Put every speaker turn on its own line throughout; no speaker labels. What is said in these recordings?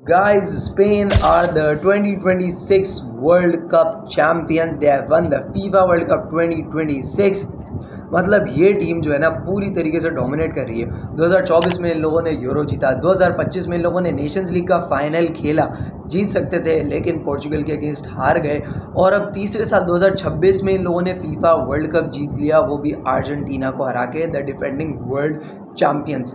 Guys, Spain are the 2026 World Cup champions. They have won the FIFA World Cup 2026. मतलब ये team जो है ना पूरी तरीके से डोमिनेट कर रही है। 2024 में इन लोगों ने यूरो जीता, 2025 में इन लोगों ने नेशंस लीग का फाइनल खेला, जीत सकते थे लेकिन पोर्चुगल के अगेंस्ट हार गए। और अब तीसरे साल 2026 में इन लोगों ने फीफा वर्ल्ड कप जीत लिया, वो भी अर्जेंटीना को हरा के, द डिफेंडिंग वर्ल्ड चैम्पियंस।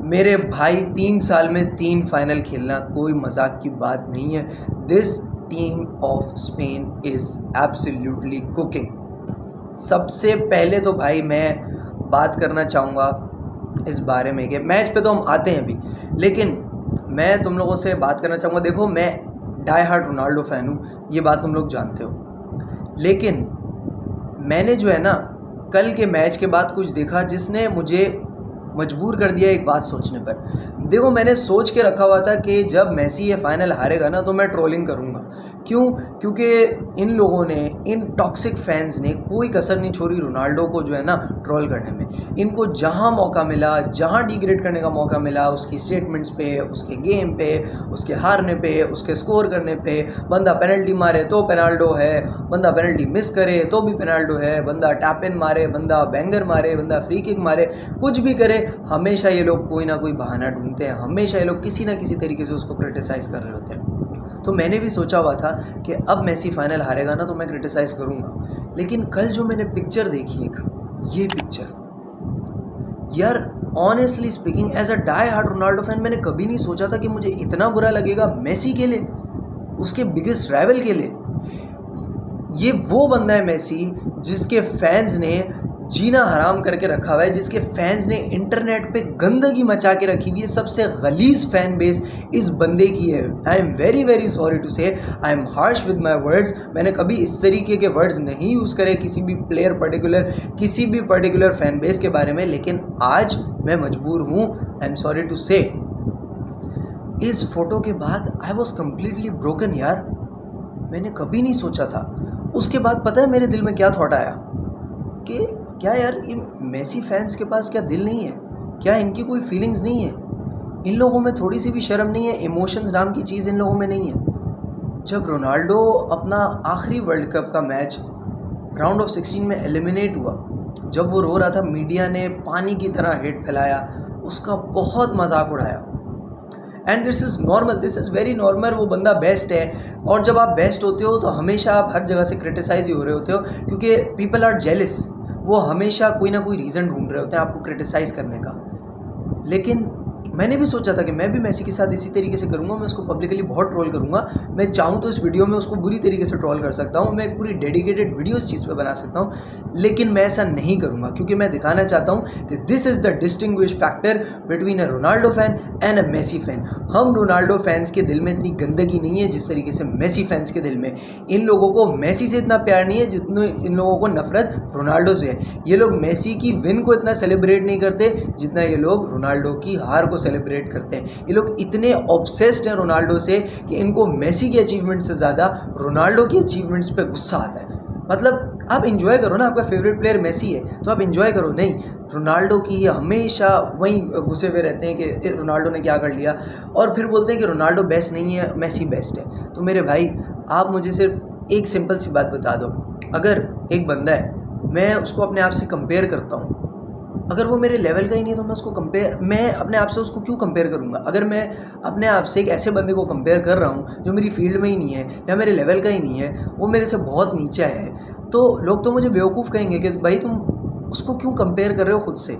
मेरे भाई 3 साल में 3 फाइनल खेलना कोई मजाक की बात नहीं है। This team of Spain is absolutely cooking. सबसे पहले तो भाई मैं बात करना चाहूँगा इस बारे में कि मैच पे तो हम आते हैं अभी, लेकिन मैं तुम लोगों से बात करना चाहूँगा। देखो, मैं डाई हार्ट रोनाल्डो फ़ैन हूँ, ये बात तुम लोग जानते हो, लेकिन मैंने जो है ना कल के मैच के बाद कुछ देखा जिसने मुझे मजबूर कर दिया एक बात सोचने पर। देखो, मैंने सोच के रखा हुआ था कि जब मेसी ये फाइनल हारेगा ना तो मैं ट्रोलिंग करूँगा। क्यों? क्योंकि इन लोगों ने, इन टॉक्सिक फैंस ने कोई कसर नहीं छोड़ी रोनाल्डो को जो है ना ट्रोल करने में। इनको जहाँ मौका मिला, जहाँ डिग्रेड करने का मौका मिला, उसकी स्टेटमेंट्स पे, उसके गेम पे, उसके हारने पे, उसके स्कोर करने पे, बंदा पेनल्टी मारे तो पेनाल्डो है, बंदा पेनल्टी मिस करे तो भी पेनाल्डो है, बंदा टैप इन मारे, बंदा बैंगर मारे, बंदा फ्री किक मारे, कुछ भी करे, हमेशा ये लोग कोई ना कोई बहाना ढूंढते हैं, हमेशा ये लोग किसी ना किसी तरीके से उसको क्रिटिसाइज़ कर रहे होते हैं। तो मैंने भी सोचा हुआ था कि अब मेसी फाइनल हारेगा ना तो मैं क्रिटिसाइज़ करूँगा। लेकिन कल जो मैंने पिक्चर देखी, एक ये पिक्चर, यार honestly speaking as a die heart Ronaldo fan, मैंने कभी नहीं सोचा था कि मुझे इतना बुरा लगेगा मेसी के लिए, उसके बिगेस्ट राइवल के लिए। ये वो बंदा है मेसी जिसके फैंस ने जीना हराम करके रखा हुआ है, जिसके फैंस ने इंटरनेट पे गंदगी मचा के रखी हुई है। सबसे गलीज फैन बेस इस बंदे की है। I am very very sorry to say, I am harsh with my words. मैंने कभी इस तरीके के वर्ड्स नहीं यूज़ करे किसी भी प्लेयर पर्टिकुलर, किसी भी पर्टिकुलर फैन बेस के बारे में, लेकिन आज मैं मजबूर हूँ, आई एम सॉरी टू से। इस फोटो के बाद आई वॉज कम्प्लीटली ब्रोकन यार। मैंने कभी नहीं सोचा था। उसके बाद पता है मेरे दिल में क्या थॉट आया कि क्या यार, इन मेसी फैंस के पास क्या दिल नहीं है? क्या इनकी कोई फीलिंग्स नहीं है? इन लोगों में थोड़ी सी भी शर्म नहीं है? इमोशंस नाम की चीज़ इन लोगों में नहीं है? जब रोनाल्डो अपना आखिरी वर्ल्ड कप का मैच राउंड ऑफ 16 में एलिमिनेट हुआ, जब वो रो रहा था, मीडिया ने पानी की तरह हेट फैलाया, उसका बहुत मजाक उड़ाया। And this is normal, this is very normal. वो बंदा बेस्ट है, और जब आप बेस्ट होते हो तो हमेशा आप हर जगह से क्रिटिसाइज ही हो रहे होते हो, क्योंकि पीपल आर जेलिस। वो हमेशा कोई ना कोई रीज़न ढूंढ रहे होते हैं आपको क्रिटिसाइज़ करने का। लेकिन मैंने भी सोचा था कि मैं भी मेसी के साथ इसी तरीके से करूँगा, मैं उसको पब्लिकली बहुत ट्रोल करूँगा। मैं चाहूँ तो इस वीडियो में उसको बुरी तरीके से ट्रोल कर सकता हूँ, मैं एक पूरी डेडिकेटेड वीडियो इस चीज़ पे बना सकता हूँ, लेकिन मैं ऐसा नहीं करूँगा, क्योंकि मैं दिखाना चाहता हूँ कि this is the distinguish factor between a Ronaldo fan and a Messi fan. हम रोनाल्डो फैंस के दिल में इतनी गंदगी नहीं है जिस तरीके से मेसी फैंस के दिल में। इन लोगों को मेसी से इतना प्यार नहीं है जितने इन लोगों को नफरत रोनाल्डो से है। ये लोग मेसी की विन को इतना सेलिब्रेट नहीं करते जितना ये लोग रोनाल्डो की हार को सेलिब्रेट करते हैं। ये लोग इतने ऑब्सेस्ड हैं रोनाल्डो से कि इनको मेसी की अचीवमेंट से ज़्यादा रोनाल्डो की अचीवमेंट्स पे गुस्सा आता है। मतलब आप इंजॉय करो ना, आपका फेवरेट प्लेयर मेसी है तो आप इंजॉय करो। नहीं, रोनाल्डो की हमेशा वहीं घुसे हुए रहते हैं कि रोनाल्डो ने क्या कर लिया, और फिर बोलते हैं कि रोनाल्डो बेस्ट नहीं है, मेसी बेस्ट है। तो मेरे भाई, आप मुझे सिर्फ एक सिंपल सी बात बता दो। अगर एक बंदा है, मैं उसको अपने आप से कंपेयर करता हूँ, अगर वो मेरे लेवल का ही नहीं है तो मैं अपने आप से उसको क्यों कंपेयर करूँगा? अगर मैं अपने आप से एक ऐसे बंदे को कंपेयर कर रहा हूँ जो मेरी फील्ड में ही नहीं है या मेरे लेवल का ही नहीं है, वो मेरे से बहुत नीचा है, तो लोग तो मुझे बेवकूफ़ कहेंगे कि भाई तुम उसको क्यों कंपेयर कर रहे हो खुद से,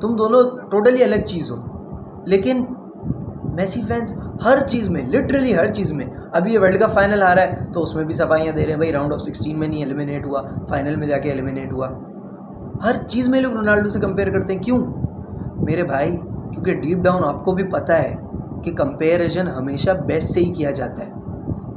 तुम दोनों टोटली अलग चीज़ हो। लेकिन मेसी फैंस हर चीज़ में, लिटरली हर चीज़ में, अभी ये वर्ल्ड कप फाइनल आ रहा है तो उसमें भी सफाइयाँ दे रहे हैं, भाई राउंड ऑफ 16 में नहीं एलिमिनेट हुआ, फाइनल में जाके एलिमिनेट हुआ। हर चीज़ में लोग रोनाल्डो से कंपेयर करते हैं। क्यों मेरे भाई? क्योंकि डीप डाउन आपको भी पता है कि कंपैरिजन हमेशा बेस्ट से ही किया जाता है।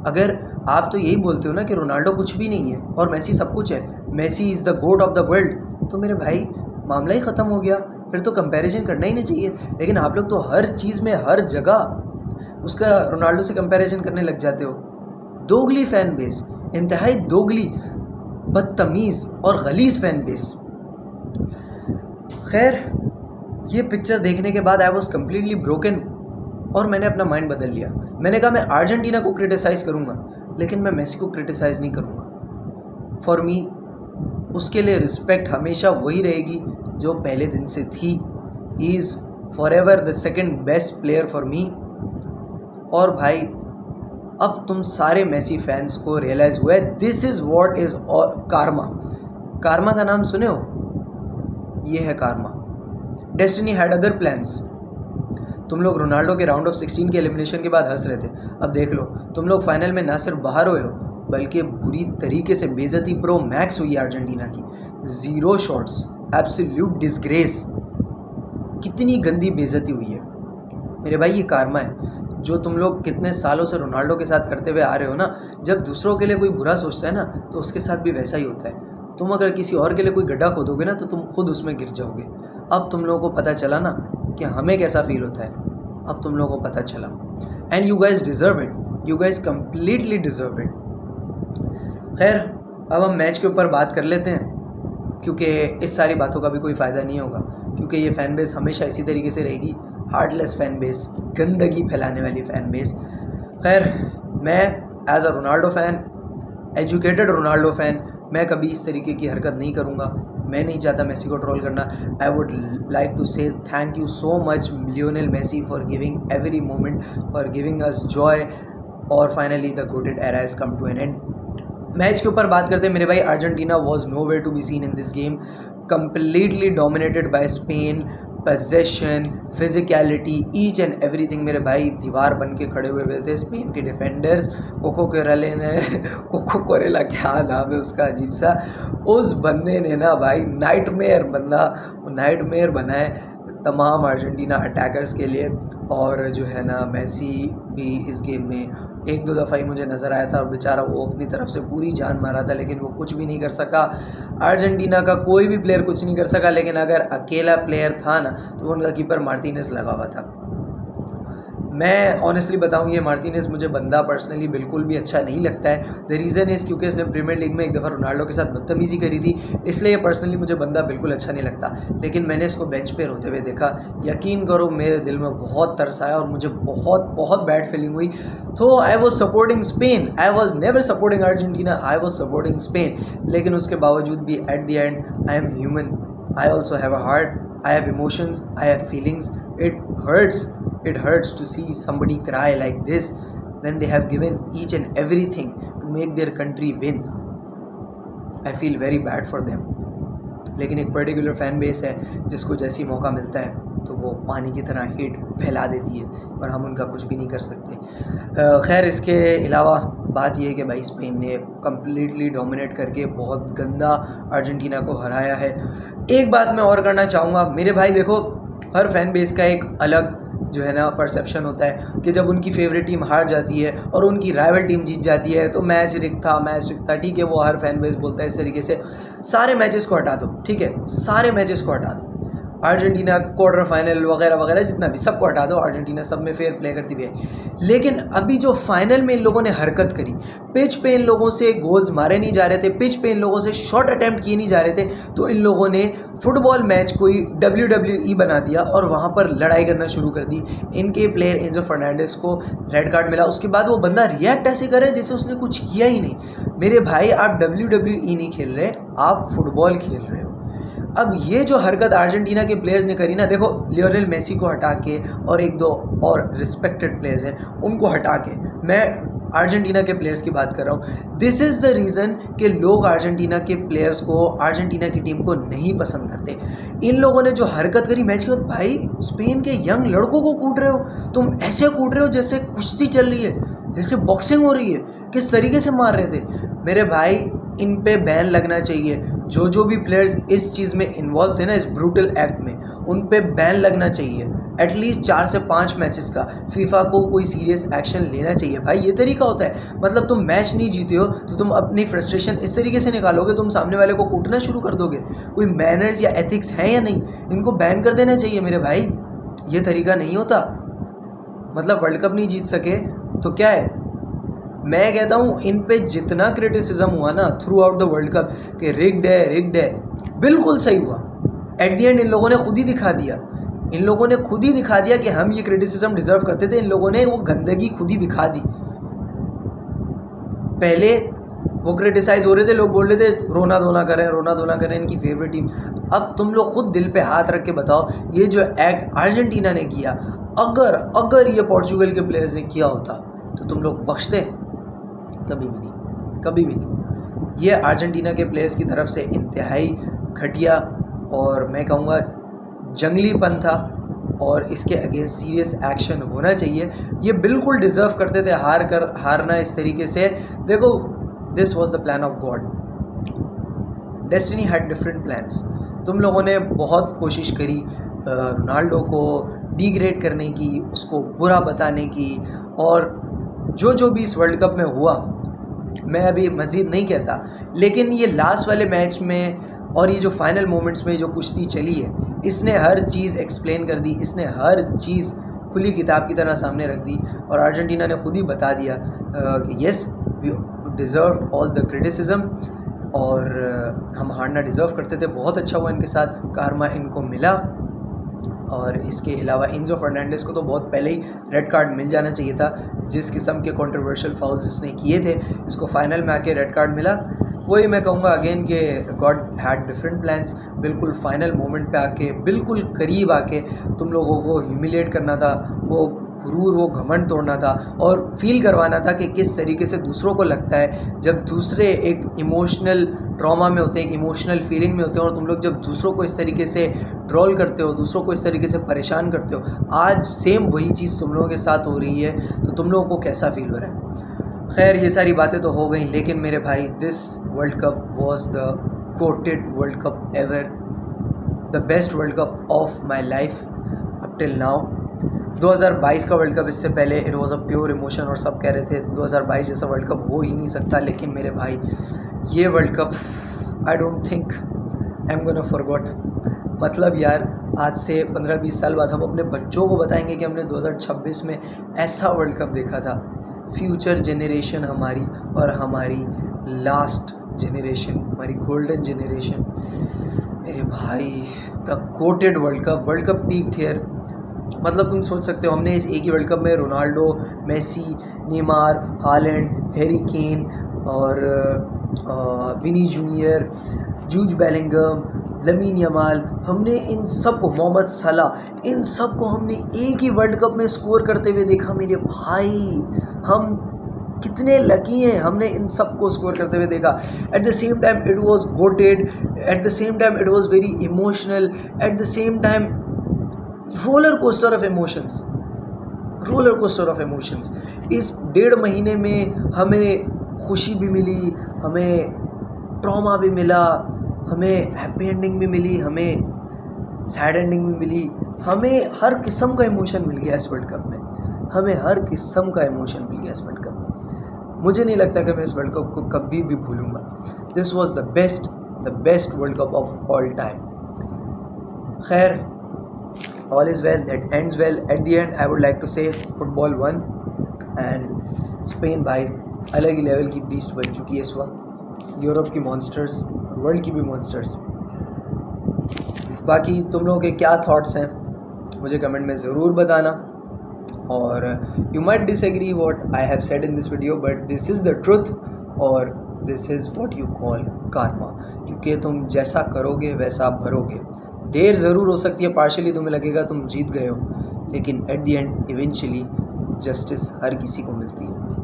अगर आप तो यही बोलते हो ना कि रोनाल्डो कुछ भी नहीं है और मेसी सब कुछ है, मेसी इज़ द गोड ऑफ द वर्ल्ड, तो मेरे भाई मामला ही ख़त्म हो गया, फिर तो कंपैरिजन करना ही नहीं चाहिए। लेकिन आप लोग तो हर चीज़ में, हर जगह उसका रोनाल्डो से कंपैरिजन करने लग जाते हो। दोगली फ़ैन बेस, इंतहाई दोगली, बदतमीज़ और गलीज़ फ़ैन बेस। खैर, ये पिक्चर देखने के बाद आई वॉज कम्प्लीटली ब्रोकन, और मैंने अपना माइंड बदल लिया। मैंने कहा मैं अर्जेंटीना को क्रिटिसाइज़ करूँगा, लेकिन मैं मेसी को क्रिटिसाइज़ नहीं करूँगा। फॉर मी उसके लिए रिस्पेक्ट हमेशा वही रहेगी जो पहले दिन से थी। He is for ever the second best player for me. और भाई अब तुम सारे मेसी फैंस को रियलाइज़ हुआ है this is what is Karma. Karma का नाम सुने हो? ये है Karma. Destiny had other plans. तुम लोग रोनाल्डो के राउंड ऑफ 16 के एलिमिनेशन के बाद हंस रहे थे, अब देख लो तुम लोग फाइनल में ना सिर्फ बाहर हुए हो बल्कि बुरी तरीके से बेइज्जती प्रो मैक्स हुई अर्जेंटीना की। 0 शॉट्स, एब्सोल्यूट डिसग्रेस। कितनी गंदी बेइज्जती हुई है मेरे भाई। ये कार्मा है जो तुम लोग कितने सालों से रोनाल्डो के साथ करते हुए आ रहे हो ना। जब दूसरों के लिए कोई बुरा सोचता है ना तो उसके साथ भी वैसा ही होता है। तुम अगर किसी और के लिए कोई गड्ढा खोदोगे ना तो तुम खुद उसमें गिर जाओगे। अब तुम लोगों को पता चला ना कि हमें कैसा फील होता है। अब तुम लोगों को पता चला and you guys deserve it. You guys completely deserve it. खैर अब हम मैच के ऊपर बात कर लेते हैं, क्योंकि इस सारी बातों का भी कोई फ़ायदा नहीं होगा, क्योंकि ये फ़ैन बेस हमेशा इसी तरीके से रहेगी। हार्टलेस फ़ैन बेस, गंदगी फैलाने वाली फ़ैन बेस। खैर मैं as a Ronaldo fan, educated Ronaldo fan, मैं कभी इस तरीके की हरकत नहीं करूँगा। मैं नहीं चाहता मेसी को ट्रोल करना। I would like to say thank you so much Lionel Messi for giving every moment, for giving us joy, और finally the goated era has come to an end. Match के ऊपर बात करते हैं मेरे भाई। Argentina was nowhere to be seen in this game. Completely dominated by Spain. Possession, physicality, each and everything मेरे भाई दीवार बन के खड़े हुए थे स्पेन के डिफेंडर्स। कोको कोरेला क्या नाम है उसका अजीब सा, उस बंदे ने ना भाई नाइटमेयर बंदा, नाइटमेयर बना है तमाम अर्जेंटीना अटैकर्स के लिए। और जो है ना मेसी भी इस गेम में 1-2 दफ़ा ही मुझे नज़र आया था और बेचारा वो अपनी तरफ से पूरी जान मारा था, लेकिन वो कुछ भी नहीं कर सका। अर्जेंटीना का कोई भी प्लेयर कुछ नहीं कर सका, लेकिन अगर अकेला प्लेयर था ना तो उनका कीपर मार्टिनेज लगा हुआ था। मैं ऑनेस्टली बताऊं, ये मार्टिनेज मुझे बंदा पर्सनली बिल्कुल भी अच्छा नहीं लगता है। द रीज़न इज़ क्योंकि इसने प्रीमियर लीग में एक दफ़ा रोनाल्डो के साथ बदतमीज़ी करी थी, इसलिए ये पर्सनली मुझे बंदा बिल्कुल अच्छा नहीं लगता। लेकिन मैंने इसको बेंच पे रोते हुए देखा, यकीन करो मेरे दिल में बहुत तरस आया और मुझे बहुत बहुत बैड फीलिंग हुई। तो I was supporting Spain, I was never supporting Argentina, I was supporting Spain. लेकिन उसके बावजूद भी eight the and I am human, I also have a heart, I have emotions, I have feelings. It hurts to see somebody cry like this when they have given each and everything to make their country win. I feel very bad for them. लेकिन एक particular fan base है जिसको जैसी मौका मिलता है तो वो पानी की तरह हीट फैला देती है और हम उनका कुछ भी नहीं कर सकते। खैर इसके अलावा बात यह है कि भाई स्पेन ने कम्प्लीटली डोमिनेट करके बहुत गंदा अर्जेंटीना को हराया है। एक बात मैं और करना चाहूँगा मेरे भाई, देखो हर फ़ैन बेस का एक अलग जो है ना परसेप्शन होता है कि जब उनकी फेवरेट टीम हार जाती है और उनकी राइवल टीम जीत जाती है तो मैच रिक था। ठीक है, वो हर फैन बेस बोलता है इस तरीके से। सारे मैचेस को हटा दो, ठीक है, सारे मैचेस को हटा दो, अर्जेंटीना क्वार्टर फाइनल वगैरह वगैरह जितना भी सबको हटा दो, अर्जेंटीना सब में फेयर प्ले करती भी है। लेकिन अभी जो फाइनल में इन लोगों ने हरकत करी, पिच पे इन लोगों से गोल्स मारे नहीं जा रहे थे, पिच पे इन लोगों से शॉट अटैम्प्ट किए नहीं जा रहे थे, तो इन लोगों ने फुटबॉल मैच को ही WWE बना दिया और वहाँ पर लड़ाई करना शुरू कर दी। इनके प्लेयर एंजो फर्नांडिस को रेड कार्ड मिला, उसके बाद वो बंदा रिएक्ट ऐसे करे जैसे उसने कुछ किया ही नहीं। मेरे भाई आप WWE नहीं खेल रहे, आप फुटबॉल खेल रहे हो। अब ये जो हरकत अर्जेंटीना के प्लेयर्स ने करी ना, देखो लियोनेल मेसी को हटा के और एक दो और रिस्पेक्टेड प्लेयर्स हैं उनको हटा के मैं अर्जेंटीना के प्लेयर्स की बात कर रहा हूँ। दिस इज़ द रीज़न कि लोग अर्जेंटीना के प्लेयर्स को, अर्जेंटीना की टीम को नहीं पसंद करते। इन लोगों ने जो हरकत करी मैच के बाद, भाई स्पेन के यंग लड़कों को कूट रहे हो, तुम ऐसे कूट रहे हो जैसे कुश्ती चल रही है, जैसे बॉक्सिंग हो रही है, किस तरीके से मार रहे थे। मेरे भाई इन पे बैन लगना चाहिए। जो भी प्लेयर्स इस चीज़ में इन्वॉल्व थे ना, इस ब्रूटल एक्ट में, उन पे बैन लगना चाहिए एटलीस्ट 4 से 5 मैचेस का। फीफा को कोई सीरियस एक्शन लेना चाहिए। भाई ये तरीका होता है, मतलब तुम मैच नहीं जीते हो तो तुम अपनी फ्रस्ट्रेशन इस तरीके से निकालोगे, तुम सामने वाले को कूटना शुरू कर दोगे। कोई मैनर्स या एथिक्स है या नहीं, इनको बैन कर देना चाहिए मेरे भाई। ये तरीका नहीं होता। मतलब वर्ल्ड कप नहीं जीत सके तो क्या है, मैं कहता हूँ इन पे जितना क्रिटिसिज्म हुआ ना through out the world cup कि रिग्ड है, बिल्कुल सही हुआ। एट द एंड इन लोगों ने खुद ही दिखा दिया इन लोगों ने खुद ही दिखा दिया कि हम ये क्रिटिसिज्म डिजर्व करते थे। इन लोगों ने वो गंदगी खुद ही दिखा दी। पहले वो क्रिटिसाइज हो रहे थे, लोग बोल रहे थे रोना धोना करें इनकी फेवरेट टीम। अब तुम लोग खुद दिल पे हाथ रख के बताओ, ये जो एक्ट अर्जेंटीना ने किया, अगर ये पोर्चुगल के प्लेयर्स ने किया होता तो तुम लोग बख्शते? कभी भी नहीं, कभी भी नहीं। ये अर्जेंटीना के प्लेयर्स की तरफ से इंतहाई घटिया और मैं कहूँगा जंगलीपन था, और इसके अगेंस्ट सीरियस एक्शन होना चाहिए। ये बिल्कुल डिज़र्व करते थे हारना इस तरीके से। देखो, this was the plan of God, destiny had different plans. तुम लोगों ने बहुत कोशिश करी रोनाल्डो को डिग्रेड करने की, उसको बुरा बताने की, और जो भी इस वर्ल्ड कप में हुआ मैं अभी मज़ीद नहीं कहता, लेकिन ये लास्ट वाले मैच में और ये जो फाइनल मोमेंट्स में जो कुश्ती चली है, इसने हर चीज़ एक्सप्लेन कर दी, इसने हर चीज़ खुली किताब की तरह सामने रख दी, और अर्जेंटीना ने खुद ही बता दिया कि yes we deserve all the criticism, और हम हारना डिज़र्व करते थे। बहुत अच्छा हुआ इनके साथ, कारमा इनको मिला। और इसके अलावा एंजो फर्नांडिस को तो बहुत पहले ही रेड कार्ड मिल जाना चाहिए था। जिस किस्म के कंट्रोवर्शियल फाउल्स इसने किए थे, इसको फाइनल में आके रेड कार्ड मिला। वही मैं कहूँगा अगेन कि गॉड हैड डिफरेंट प्लान्स। बिल्कुल फाइनल मोमेंट पे आके, बिल्कुल करीब आके तुम लोगों को ह्यूमिलेट करना था, वो गुरूर, वो घमंड तोड़ना था, और फील करवाना था कि किस तरीके से दूसरों को लगता है जब दूसरे एक इमोशनल ट्रॉमा में होते हैं, एक इमोशनल फीलिंग में होते हैं, और तुम लोग जब दूसरों को इस तरीके से ट्रोल करते हो, दूसरों को इस तरीके से परेशान करते हो। आज सेम वही चीज़ तुम लोगों के साथ हो रही है, तो तुम लोगों को कैसा फील हो रहा है? खैर, ये सारी बातें तो हो गई, लेकिन मेरे भाई, this world cup was the goated world cup ever, the best world cup of my life up till now. 2022 का वर्ल्ड कप, इससे पहले it was a pure emotion, और सब कह रहे थे 2022 जैसा वर्ल्ड कप हो ही नहीं सकता। लेकिन मेरे भाई, ये world cup I don't think I am gonna forgot. मतलब यार, आज से 15-20 साल बाद हम अपने बच्चों को बताएंगे कि हमने 2026 में ऐसा वर्ल्ड कप देखा था। फ्यूचर जनरेशन हमारी, और हमारी लास्ट जनरेशन, हमारी गोल्डन जनरेशन, मेरे भाई, the goated world cup peaked here. मतलब तुम सोच सकते हो, हमने इस एक ही वर्ल्ड कप में Ronaldo, Messi, Neymar, Haaland, Harry Kane और Vini Junior, Jude Bellingham, Lamine Yamal, हमने इन सब को, मोहम्मद सलाह, इन सब को हमने एक ही वर्ल्ड कप में स्कोर करते हुए देखा। मेरे भाई, हम कितने लकी हैं, हमने इन सब को स्कोर करते हुए देखा। At the same time it was GOATed, at the same time it was very emotional, at the same time roller coaster of emotions, roller coaster of emotions. इस 1.5 महीने में हमें खुशी भी मिली, हमें ट्रॉमा भी मिला, हमें हैप्पी एंडिंग भी मिली, हमें सैड एंडिंग भी मिली, हमें हर किस्म का इमोशन मिल गया इस वर्ल्ड कप में, हमें हर किस्म का इमोशन मिल गया इस वर्ल्ड कप में। मुझे नहीं लगता कि मैं इस वर्ल्ड कप को कभी भी भूलूंगा। This was the best world cup of all time. खैर, all is well that ends well. At the end, I would like to say football won, and Spain भाई अलग ही लेवल की बीस्ट बन चुकी है इस वक्त। यूरोप की मॉन्स्टर्स, वर्ल्ड की भी मॉन्स्टर्स। बाकी तुम लोगों के क्या थॉट्स हैं मुझे कमेंट में ज़रूर बताना, और you might disagree what I have said in this video, but this is the truth, और this is what you call karma, क्योंकि तुम जैसा करोगे वैसा आप भरोगे। देर ज़रूर हो सकती है, पार्शली तुम्हें लगेगा तुम जीत गए हो, लेकिन at the end eventually justice हर किसी को मिलती है।